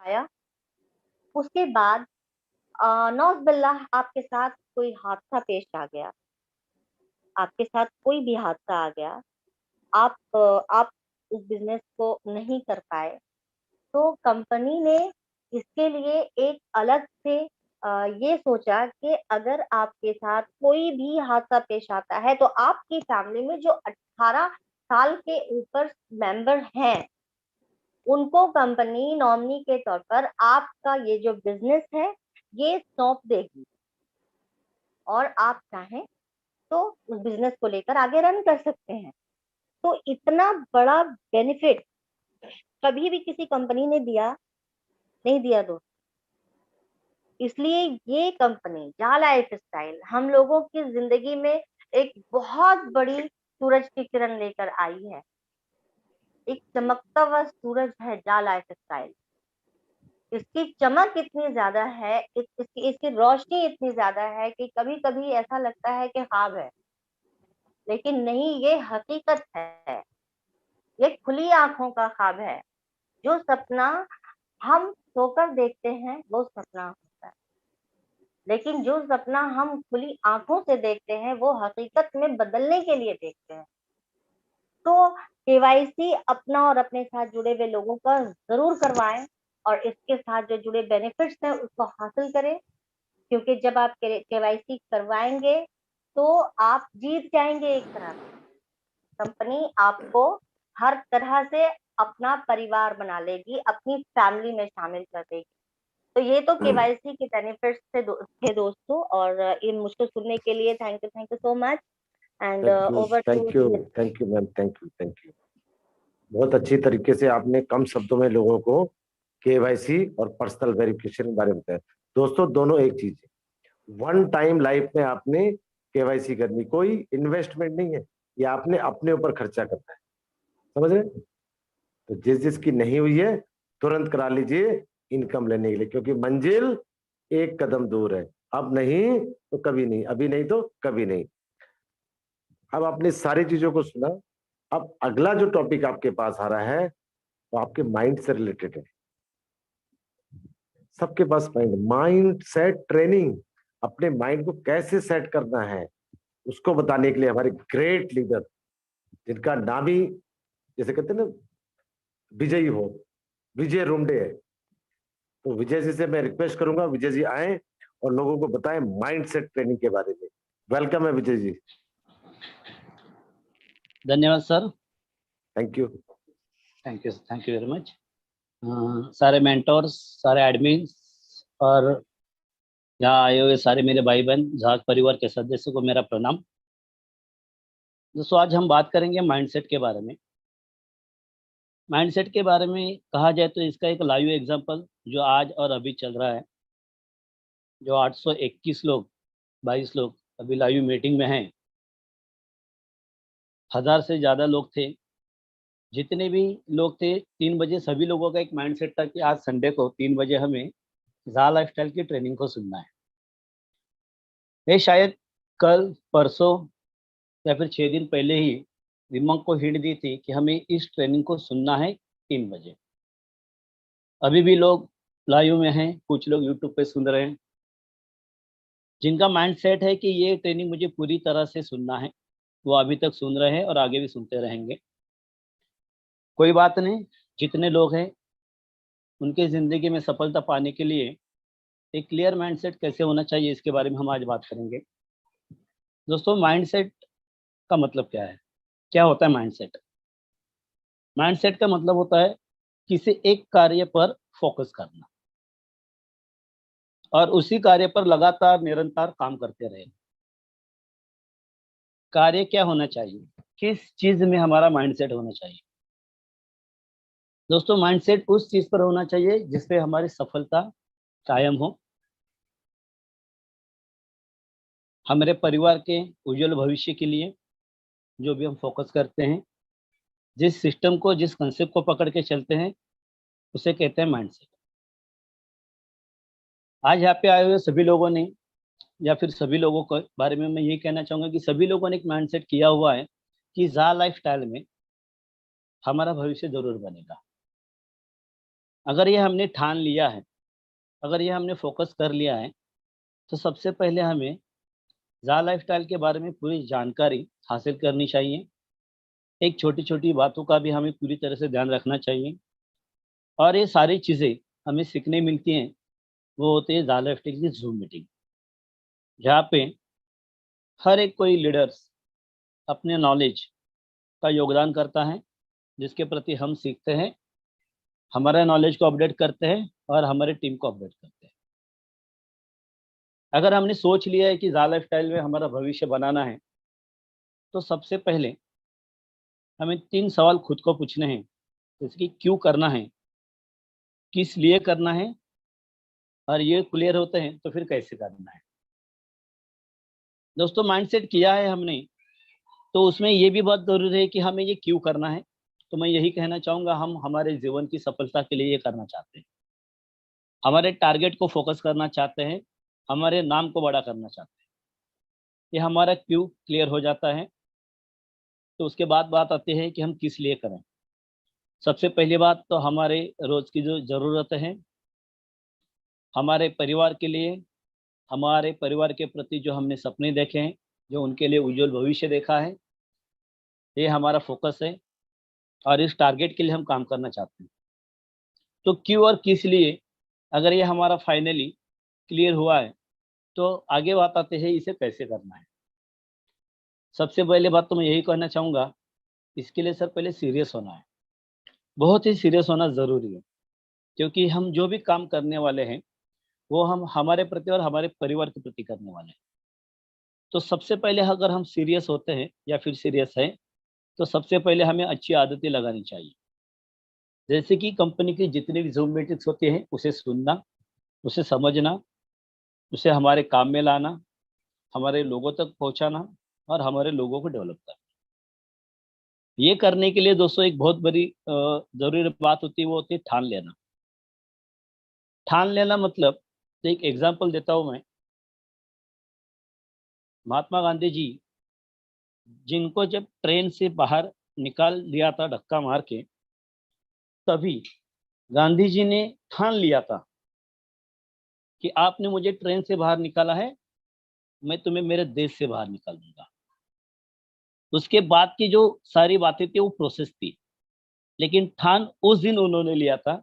आया। उसके बाद नौज बिल्लाह आपके साथ कोई हादसा पेश आ गया, आपके साथ कोई भी हादसा आ गया, आप उस बिजनेस को नहीं कर पाए, तो कंपनी ने इसके लिए एक अलग से ये सोचा कि अगर आपके साथ कोई भी हादसा पेश आता है तो आपकी फैमिली में जो 18 साल के ऊपर मेंबर हैं उनको कंपनी नॉमिनी के तौर पर आपका ये जो बिजनेस है ये सौंप देगी, और आप चाहें तो उस बिजनेस को लेकर आगे रन कर सकते हैं। तो इतना बड़ा बेनिफिट कभी भी किसी कंपनी ने नहीं दिया दोस्त। इसलिए ये कंपनी जा लाइफ स्टाइल हम लोगों की जिंदगी में एक बहुत बड़ी सूरज की किरण लेकर आई है। एक चमकता हुआ सूरज है जा लाइफ स्टाइल। इसकी चमक इतनी ज्यादा है, इसकी रोशनी इतनी ज्यादा है कि कभी कभी ऐसा लगता है कि ख्वाब है, लेकिन नहीं, ये हकीकत है। ये खुली आंखों का ख्वाब है। जो सपना हम सोकर देखते हैं वो सपना होता है, लेकिन जो सपना हम खुली आंखों से देखते हैं वो हकीकत में बदलने के लिए देखते हैं। तो केवाईसी अपना और अपने साथ जुड़े हुए लोगों का जरूर करवाएं, और इसके साथ जो जुड़े बेनिफिट्स हैं उसको हासिल करें, क्योंकि जब आप केवाईसी करवाएंगे तो आप जीत जाएंगे। एक तरह से कंपनी आपको हर तरह से अपना परिवार बना लेगी, अपनी फैमिली में शामिल कर देगी। तो ये तो केवाईसी के बेनिफिट्स थे दोस्तों, और ये मुझको सुनने के लिए thank you so much. And over to thank you ma'am, thank you. बहुत अच्छी तरीके से आपने कम शब्दों में लोगों को केवाईसी और पर्सनल वेरिफिकेशन के बारे में बताया। दोस्तों दोनों एक चीज है, वन टाइम लाइफ में आपने केवाईसी करनी, कोई इन्वेस्टमेंट नहीं है, ये आपने अपने ऊपर खर्चा करना है, समझ रहे? तो जिसकी नहीं हुई है तुरंत करा लीजिए इनकम लेने के लिए, क्योंकि मंजिल एक कदम दूर है। अब नहीं तो कभी नहीं, अभी नहीं तो कभी नहीं। अब आपने सारी चीजों को सुना, अब अगला जो टॉपिक आपके पास आ रहा है वो आपके माइंड से रिलेटेड है। सबके पास माइंड सेट ट्रेनिंग, अपने माइंड को कैसे सेट करना है उसको बताने के लिए हमारे ग्रेट लीडर, जिनका नाम ही जैसे कहते हैं ना विजयी हो, विजय रुमडे है। तो विजय जी से मैं रिक्वेस्ट करूंगा, विजय जी आए और लोगों को बताएं माइंड सेट ट्रेनिंग के बारे में। वेलकम है विजय जी। धन्यवाद sir. Thank you very much. सारे मेंटोर्स, सारे एडमिन और यहाँ आए हुए सारे मेरे भाई बहन झाग परिवार के सदस्यों को मेरा प्रणाम। दोस्तों आज हम बात करेंगे माइंडसेट के बारे में। माइंडसेट के बारे में कहा जाए तो इसका एक लाइव एग्जांपल जो आज और अभी चल रहा है, जो 821 लोग 22 लोग अभी लाइव मीटिंग में हैं, 1000 से ज़्यादा लोग थे। जितने भी लोग थे 3 बजे सभी लोगों का एक माइंडसेट था कि आज संडे को 3 बजे हमें ज़ा लाइफस्टाइल की ट्रेनिंग को सुनना है। मैं शायद कल परसों या फिर 6 दिन पहले ही दिमाग को हिट दी थी कि हमें इस ट्रेनिंग को सुनना है 3 बजे। अभी भी लोग लाइव में हैं, कुछ लोग यूट्यूब पे सुन रहे हैं। जिनका माइंडसेट है कि ये ट्रेनिंग मुझे पूरी तरह से सुनना है, वो अभी तक सुन रहे हैं और आगे भी सुनते रहेंगे। कोई बात नहीं, जितने लोग हैं उनके ज़िंदगी में सफलता पाने के लिए एक क्लियर माइंडसेट कैसे होना चाहिए इसके बारे में हम आज बात करेंगे। दोस्तों माइंडसेट का मतलब क्या है, क्या होता है माइंडसेट? माइंडसेट का मतलब होता है किसी एक कार्य पर फोकस करना और उसी कार्य पर लगातार निरंतर काम करते रहे। कार्य क्या होना चाहिए, किस चीज में हमारा माइंडसेट होना चाहिए? दोस्तों माइंडसेट उस चीज पर होना चाहिए जिसपे हमारी सफलता कायम हो, हमारे परिवार के उज्जवल भविष्य के लिए जो भी हम फोकस करते हैं, जिस सिस्टम को, जिस कंसेप्ट को पकड़ के चलते हैं, उसे कहते हैं माइंडसेट। आज यहाँ पे आए हुए सभी लोगों ने या फिर सभी लोगों के बारे में मैं ये कहना चाहूँगा कि सभी लोगों ने एक माइंडसेट किया हुआ है कि ज़ा लाइफस्टाइल में हमारा भविष्य जरूर बनेगा। अगर ये हमने ठान लिया है, अगर ये हमने फोकस कर लिया है, तो सबसे पहले हमें ज़ा लाइफस्टाइल के बारे में पूरी जानकारी हासिल करनी चाहिए। एक छोटी-छोटी बातों का भी हमें पूरी तरह से ध्यान रखना चाहिए और ये सारी चीज़ें हमें सीखने मिलती हैं, वो होती है ज़ा लाइफस्टाइल की ज़ूम मीटिंग, जहाँ पे हर एक कोई लीडर्स अपने नॉलेज का योगदान करता है, जिसके प्रति हम सीखते हैं, हमारे नॉलेज को अपडेट करते हैं और हमारे टीम को अपडेट करते हैं। अगर हमने सोच लिया है कि ज़ा लाइफस्टाइल में हमारा भविष्य बनाना है, तो सबसे पहले हमें 3 सवाल खुद को पूछने हैं, जैसे कि क्यों करना है, किस लिए करना है और ये क्लियर होते हैं तो फिर कैसे करना है। दोस्तों माइंडसेट किया है हमने, तो उसमें ये भी बहुत ज़रूरी है कि हमें ये क्यों करना है। तो मैं यही कहना चाहूँगा, हम हमारे जीवन की सफलता के लिए ये करना चाहते हैं। हमारे टारगेट को फोकस करना चाहते हैं, हमारे नाम को बड़ा करना चाहते हैं। ये हमारा क्यों क्लियर हो जाता है, तो उसके बाद बात आती है कि हम किस लिए करें। सबसे पहली बात तो हमारे रोज़ की जो ज़रूरतें हैं, हमारे परिवार के लिए, हमारे परिवार के प्रति जो हमने सपने देखे हैं, जो उनके लिए उज्जवल भविष्य देखा है, ये हमारा फोकस है और इस टारगेट के लिए हम काम करना चाहते हैं। तो क्यों और किस लिए, अगर ये हमारा फाइनली क्लियर हुआ है, तो आगे बात आते हैं इसे कैसे करना है। सबसे पहले बात तो मैं यही कहना चाहूँगा, इसके लिए सर पहले सीरियस होना है। बहुत ही सीरियस होना ज़रूरी है, क्योंकि हम जो भी काम करने वाले हैं, वो हम हमारे प्रति और हमारे परिवार के प्रति करने वाले हैं। तो सबसे पहले अगर हम सीरियस होते हैं या फिर सीरियस हैं, तो सबसे पहले हमें अच्छी आदतें लगानी चाहिए। जैसे कि कंपनी की जितनी भी ज़ूम मीटिंग्स होती हैं, उसे सुनना, उसे समझना, उसे हमारे काम में लाना, हमारे लोगों तक पहुँचाना और हमारे लोगों को डेवलप करना। ये करने के लिए दोस्तों एक बहुत बड़ी ज़रूरी बात होती है, वो होती है ठान लेना। ठान लेना मतलब, एक एग्ज़ाम्पल देता हूँ मैं। महात्मा गांधी जी, जिनको जब ट्रेन से बाहर निकाल दिया था धक्का मार के, तभी गांधी जी ने ठान लिया था कि आपने मुझे ट्रेन से बाहर निकाला है, मैं तुम्हें मेरे देश से बाहर निकाल दूँगा। उसके बाद की जो सारी बातें थी वो प्रोसेस थी, लेकिन ठान उस दिन उन्होंने लिया था।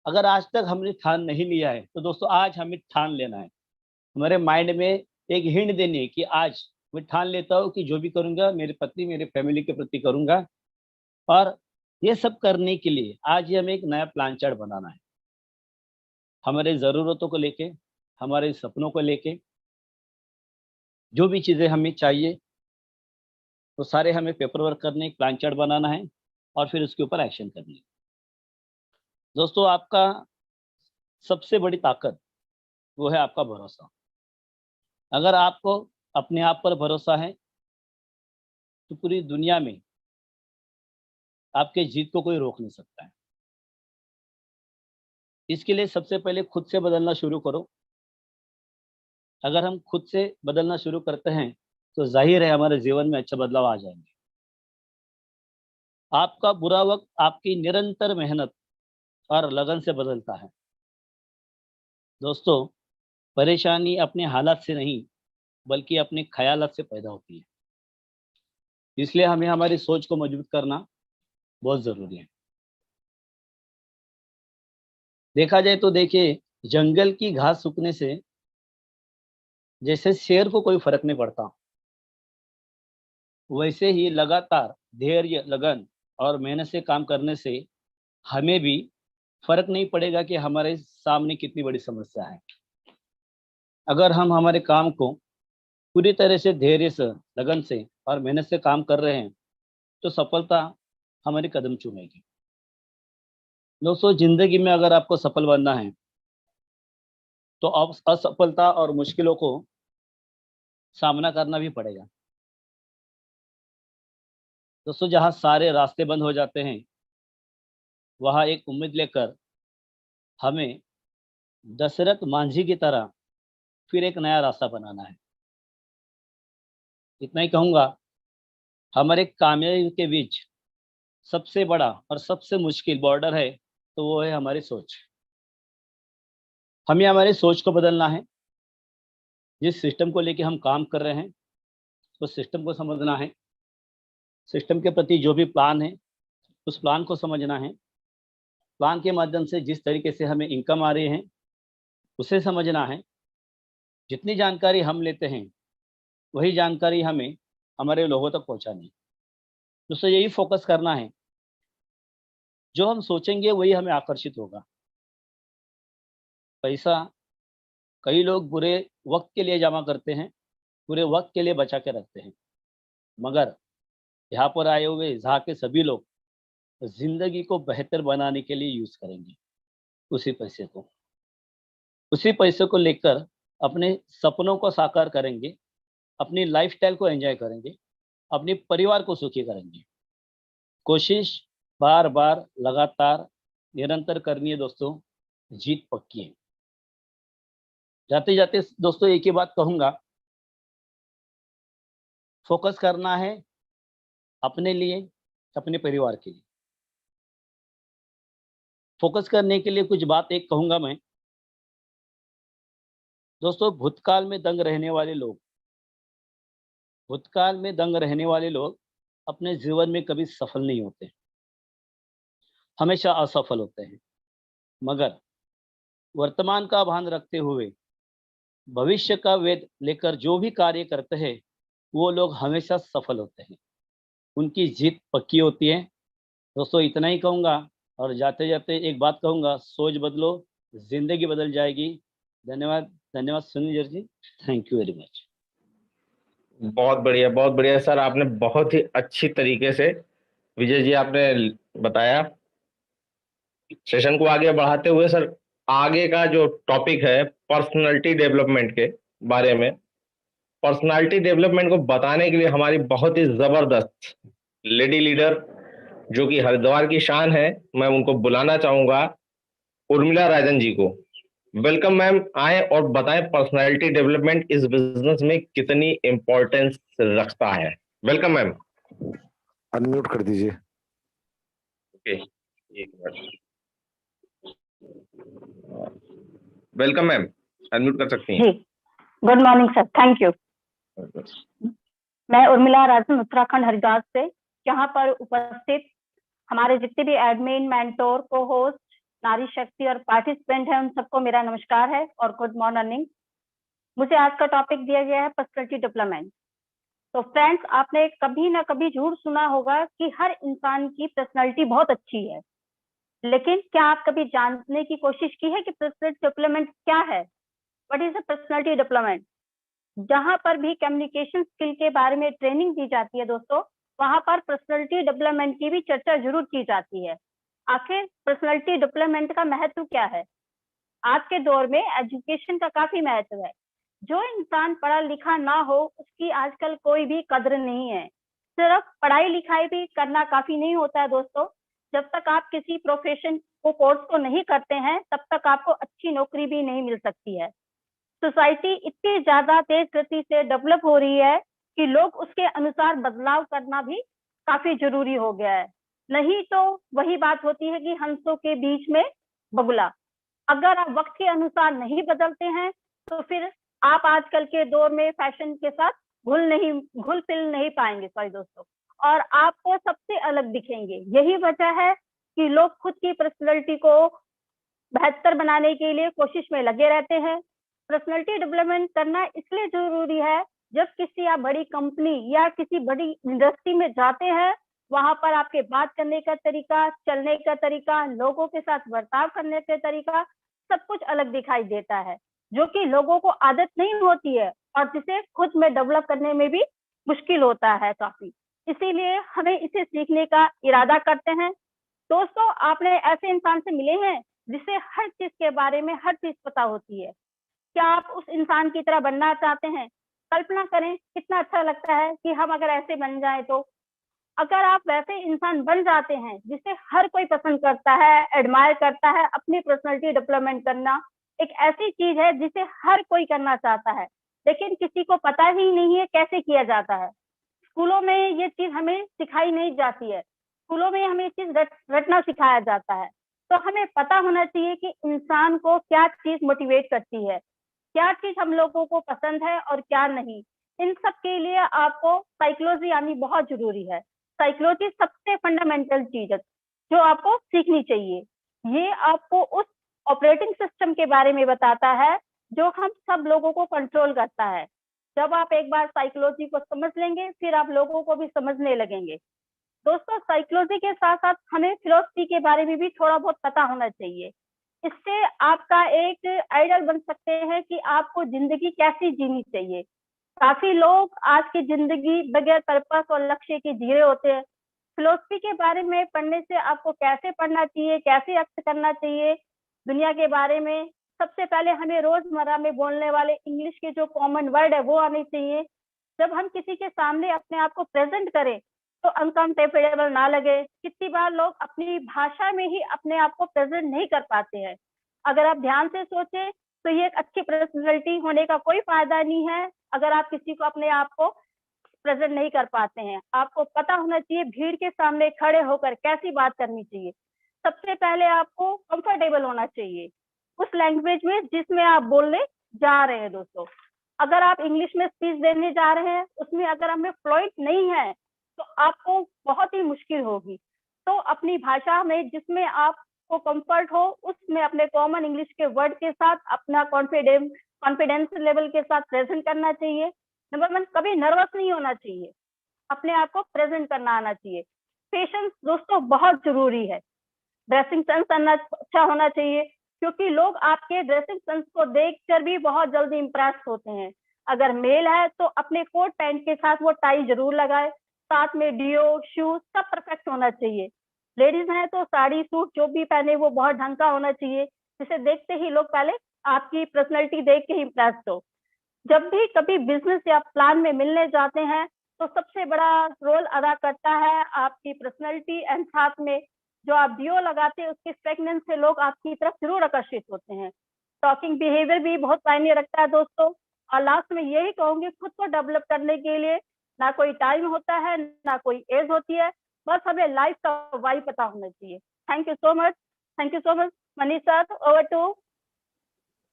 अगर आज तक हमने ठान नहीं लिया है, तो दोस्तों आज हमें ठान लेना है। हमारे माइंड में एक हिंट देनी है कि आज मैं ठान लेता हूँ कि जो भी करूँगा मेरे पति, मेरे फैमिली के प्रति करूँगा। और ये सब करने के लिए आज ही हमें एक नया प्लान चार्ट बनाना है। हमारे ज़रूरतों को लेके, हमारे सपनों को लेके, जो भी चीज़ें हमें चाहिए, वो सारे हमें पेपर वर्क करने, एक प्लान चार्ट बनाना है और फिर उसके ऊपर एक्शन करनी है। दोस्तों आपका सबसे बड़ी ताकत, वो है आपका भरोसा। अगर आपको अपने आप पर भरोसा है, तो पूरी दुनिया में आपके जीत को कोई रोक नहीं सकता है। इसके लिए सबसे पहले खुद से बदलना शुरू करो। अगर हम खुद से बदलना शुरू करते हैं, तो ज़ाहिर है हमारे जीवन में अच्छे बदलाव आ जाएँगे। आपका बुरा वक़्त आपकी निरंतर मेहनत और लगन से बदलता है। दोस्तों, परेशानी अपने हालात से नहीं, बल्कि अपने ख़यालात से पैदा होती है। इसलिए हमें हमारी सोच को मजबूत करना बहुत ज़रूरी है। देखा जाए तो देखिए, जंगल की घास सूखने से जैसे शेर को कोई फ़र्क नहीं पड़ता, वैसे ही लगातार धैर्य, लगन और मेहनत से काम करने से हमें भी फ़र्क नहीं पड़ेगा कि हमारे सामने कितनी बड़ी समस्या है। अगर हम हमारे काम को पूरी तरह से धैर्य से, लगन से और मेहनत से काम कर रहे हैं, तो सफलता हमारी कदम चूमेगी। दोस्तों ज़िंदगी में अगर आपको सफल बनना है, तो अब असफलता और मुश्किलों को सामना करना भी पड़ेगा। दोस्तों जहाँ सारे रास्ते बंद हो जाते हैं, वहाँ एक उम्मीद लेकर हमें दशरथ मांझी की तरह फिर एक नया रास्ता बनाना है। इतना ही कहूँगा, हमारे कामयाबी के बीच सबसे बड़ा और सबसे मुश्किल बॉर्डर है, तो वो है हमारी सोच। हमें हमारी सोच को बदलना है। जिस सिस्टम को लेके हम काम कर रहे हैं उस सिस्टम को समझना है। सिस्टम के प्रति जो भी प्लान है उस प्लान को समझना है। प्लान के माध्यम से जिस तरीके से हमें इनकम आ रही है उसे समझना है। जितनी जानकारी हम लेते हैं वही जानकारी हमें हमारे लोगों तक पहुंचानी है। दोस्तों यही फोकस करना है। जो हम सोचेंगे वही हमें आकर्षित होगा। पैसा कई लोग बुरे वक्त के लिए जमा करते हैं, बुरे वक्त के लिए बचा के रखते हैं, मगर यहाँ पर आए हुए यहाँ के सभी लोग जिंदगी को बेहतर बनाने के लिए यूज करेंगे उसी पैसे को। उसी पैसे को लेकर अपने सपनों को साकार करेंगे, अपनी लाइफस्टाइल को एंजॉय करेंगे, अपने परिवार को सुखी करेंगे। कोशिश बार बार लगातार निरंतर करनी है दोस्तों, जीत पक्की है। जाते जाते दोस्तों एक ही बात कहूंगा, फोकस करना है अपने लिए, अपने परिवार के लिए। फोकस करने के लिए कुछ बात एक कहूंगा मैं दोस्तों। भूतकाल में दंग रहने वाले लोग, भूतकाल में दंग रहने वाले लोग अपने जीवन में कभी सफल नहीं होते, हमेशा असफल होते हैं। मगर वर्तमान का भान रखते हुए भविष्य का वेद लेकर जो भी कार्य करते हैं वो लोग हमेशा सफल होते हैं, उनकी जीत पक्की होती है। दोस्तों इतना ही कहूँगा और जाते जाते एक बात कहूँगा, सोच बदलो जिंदगी बदल जाएगी। धन्यवाद, धन्यवाद Sunil ji, thank you very much. बहुत बढ़िया सर, आपने बहुत ही अच्छी तरीके से विजय जी आपने बताया। सेशन को आगे बढ़ाते हुए सर, आगे का जो टॉपिक है पर्सनालिटी डेवलपमेंट के बारे में, पर्सनालिटी डेवलपमेंट को बताने के लिए हमारी बहुत ही जबरदस्त लेडी लीडर जो कि हरिद्वार की शान है, मैं उनको बुलाना चाहूंगा, उर्मिला राजन जी को। वेलकम मैम, आए और बताएं पर्सनालिटी डेवलपमेंट इस बिजनेस में कितनी इंपॉर्टेंस रखता है। Welcome ma'am. अनम्यूट कर दीजिए। ओके, एक मिनट। वेलकम मैम, अनम्यूट कर सकती हैं। जी, good morning sir, thank you. मैं उर्मिला राजन उत्तराखंड हरिद्वार से, यहाँ पर उपस्थित हमारे जितने भी एडमिन, मेंटोर, को होस्ट, नारी शक्ति और पार्टिसिपेंट हैं, उन सबको मेरा नमस्कार है और गुड मॉर्निंग। मुझे आज का टॉपिक दिया गया है पर्सनालिटी डेवलपमेंट। तो फ्रेंड्स, आपने कभी ना कभी जरूर सुना होगा कि हर इंसान की पर्सनालिटी बहुत अच्छी है, लेकिन क्या आप कभी जानने की कोशिश की है कि पर्सनालिटी डेवलपमेंट क्या है? What is the personality development? जहां पर भी कम्युनिकेशन स्किल के बारे में ट्रेनिंग दी जाती है दोस्तों, वहां पर पर्सनालिटी डेवलपमेंट की भी चर्चा जरूर की जाती है। आखिर पर्सनालिटी डेवलपमेंट का महत्व क्या है? आज के दौर में एजुकेशन का काफी महत्व है। जो इंसान पढ़ा लिखा ना हो उसकी आजकल कोई भी कद्र नहीं है। सिर्फ पढ़ाई लिखाई भी करना काफी नहीं होता है दोस्तों। जब तक आप किसी प्रोफेशन को कोर्स को नहीं करते हैं तब तक आपको अच्छी नौकरी भी नहीं मिल सकती है। सोसाइटी इतनी ज्यादा तेज गति से डेवलप हो रही है कि लोग उसके अनुसार बदलाव करना भी काफी जरूरी हो गया है। नहीं तो वही बात होती है कि हंसों के बीच में बगुला। अगर आप वक्त के अनुसार नहीं बदलते हैं तो फिर आप आजकल के दौर में फैशन के साथ घुल मिल नहीं पाएंगे, सॉरी दोस्तों, और आपको सबसे अलग दिखेंगे। यही वजह है कि लोग खुद की पर्सनैलिटी को बेहतर बनाने के लिए कोशिश में लगे रहते हैं। पर्सनैलिटी डेवलपमेंट करना इसलिए जरूरी है, जब किसी आप बड़ी कंपनी या किसी बड़ी इंडस्ट्री में जाते हैं, वहां पर आपके बात करने का तरीका, चलने का तरीका, लोगों के साथ बर्ताव करने का तरीका सब कुछ अलग दिखाई देता है, जो कि लोगों को आदत नहीं होती है और जिसे खुद में डेवलप करने में भी मुश्किल होता है काफी। इसीलिए हमें इसे सीखने का इरादा करते हैं। दोस्तों, आपने ऐसे इंसान से मिले हैं जिसे हर चीज के बारे में हर चीज पता होती है। क्या आप उस इंसान की तरह बनना चाहते हैं? कल्पना करें कितना अच्छा लगता है कि हम अगर ऐसे बन जाए। तो अगर आप वैसे इंसान बन जाते हैं जिसे हर कोई पसंद करता है, एडमायर करता है, अपनी पर्सनैलिटी डेवलपमेंट करना एक ऐसी चीज है जिसे हर कोई करना चाहता है, लेकिन किसी को पता ही नहीं है कैसे किया जाता है। स्कूलों में ये चीज हमें सिखाई नहीं जाती है। स्कूलों में हमें ये चीज रटना सिखाया जाता है। तो हमें पता होना चाहिए कि इंसान को क्या चीज मोटिवेट करती है, क्या चीज हम लोगों को पसंद है और क्या नहीं। इन सब के लिए आपको साइकोलॉजी आनी बहुत जरूरी है। साइकोलॉजी सबसे फंडामेंटल चीज है जो आपको सीखनी चाहिए। ये आपको उस ऑपरेटिंग सिस्टम के बारे में बताता है जो हम सब लोगों को कंट्रोल करता है। जब आप एक बार साइकोलॉजी को समझ लेंगे, फिर आप लोगों को भी समझने लगेंगे। दोस्तों, साइकोलॉजी के साथ साथ हमें फिलोसफी के बारे में भी थोड़ा बहुत पता होना चाहिए। इससे आपका एक आइडियल बन सकते हैं कि आपको जिंदगी कैसी जीनी चाहिए। काफी लोग आज की जिंदगी बगैर पर्पस और लक्ष्य के जी रहे होते हैं। फिलोसफी के बारे में पढ़ने से आपको कैसे पढ़ना चाहिए, कैसे एक्ट करना चाहिए दुनिया के बारे में, सबसे पहले हमें रोजमर्रा में बोलने वाले इंग्लिश के जो कॉमन वर्ड है वो आने चाहिए। जब हम किसी के सामने अपने आप को प्रेजेंट करें तो अनकंफर्टेबल ना लगे। कितनी बार लोग अपनी भाषा में ही अपने आप को प्रेजेंट नहीं कर पाते हैं। अगर आप ध्यान से सोचें तो ये एक अच्छी पर्सनैलिटी होने का कोई फायदा नहीं है अगर आप किसी को अपने आप को प्रेजेंट नहीं कर पाते हैं। आपको पता होना चाहिए भीड़ के सामने खड़े होकर कैसी बात करनी चाहिए। सबसे पहले आपको कंफर्टेबल होना चाहिए उस लैंग्वेज में जिसमें आप बोलने जा रहे हैं। दोस्तों, अगर आप इंग्लिश में स्पीच देने जा रहे हैं, उसमें अगर हमें फ्लुएंट नहीं है तो आपको बहुत ही मुश्किल होगी। तो अपनी भाषा में जिसमें आपको कंफर्ट हो उसमें अपने कॉमन इंग्लिश के वर्ड के साथ अपना कॉन्फिडेंस लेवल के साथ प्रेजेंट करना चाहिए। नंबर 1, कभी नर्वस नहीं होना चाहिए, अपने आप को प्रेजेंट करना आना चाहिए। पेशेंस दोस्तों बहुत जरूरी है। ड्रेसिंग सेंस अच्छा होना चाहिए क्योंकि लोग आपके ड्रेसिंग सेंस को देखकर भी बहुत जल्दी इंप्रेस होते हैं। अगर मेल है तो अपने कोट पैंट के साथ वो टाई जरूर लगाए, साथ में डियो शूज सब परफेक्ट होना चाहिए। लेडीज हैं तो साड़ी सूट जो भी पहने वो बहुत ढंग का होना चाहिए, जिसे देखते ही लोग पहले आपकी पर्सनैलिटी देख के ही इंप्रेस हो। जब भी कभी बिजनेस या प्लान में मिलने जाते हैं तो सबसे बड़ा रोल अदा करता है आपकी पर्सनैलिटी एंड साथ में जो आप डियो लगाते हैं उसके फ्रेगनेंस से लोग आपकी तरफ जरूर आकर्षित होते हैं। टॉकिंग बिहेवियर भी बहुत मायने रखता है दोस्तों। और लास्ट में यही कहूंगी, खुद को डेवलप करने के लिए ना कोई टाइम होता है ना कोई एज होती है, बस हमें लाइफ का वाई पता होना चाहिए। Thank you so much Manish sir, over to.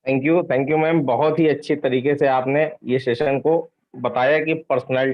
Thank you ma'am, बहुत ही अच्छी तरीके से आपने ये सेशन को बताया कि पर्सनैलिटी